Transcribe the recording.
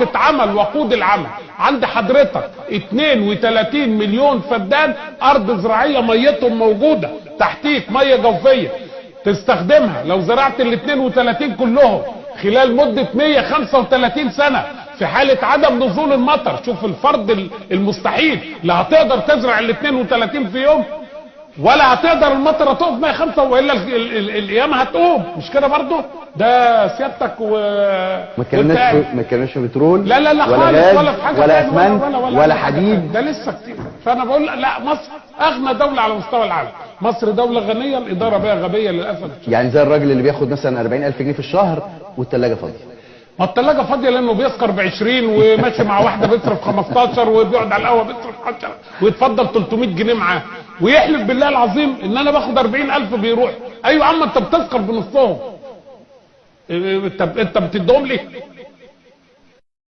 طاقة عمل وقود العمل. عند حضرتك 32 مليون فدان ارض زراعية ميتهم موجودة تحتيك، مية جوفية تستخدمها. لو زرعت ال 32 كلهم خلال مدة 135 سنة في حالة عدم نزول المطر، شوف الفرض المستحيل، لا هتقدر تزرع ال 32 في يوم ولا هتقدر المطره تقف 105 والا الايام هتقوم، مش كده برضه؟ ده سيادتك ما اتكلمناش في بترول لا لا لا ولا خالص غاز ولا في حاجه ولا اسمنت ولا حديد، ده لسه كتير. فانا بقول لا، مصر اغنى دوله على مستوى العالم، مصر دوله غنيه، الاداره بها غبيه للاسف. يعني زي الراجل اللي بياخد مثلا 40,000 جنيه في الشهر والثلاجه فاضيه. ما الثلاجه فاضيه لانه بيسكر ب 20 وماشي مع واحده بيصرف 15 وبيقعد على القهوه بيصرف 10 ويتفضل 300 جنيه معاه ويحلف بالله العظيم ان انا باخد 40,000 بيروح. ايوه يا عم انت بتسكر بنصهم، انت بتديهم ليه؟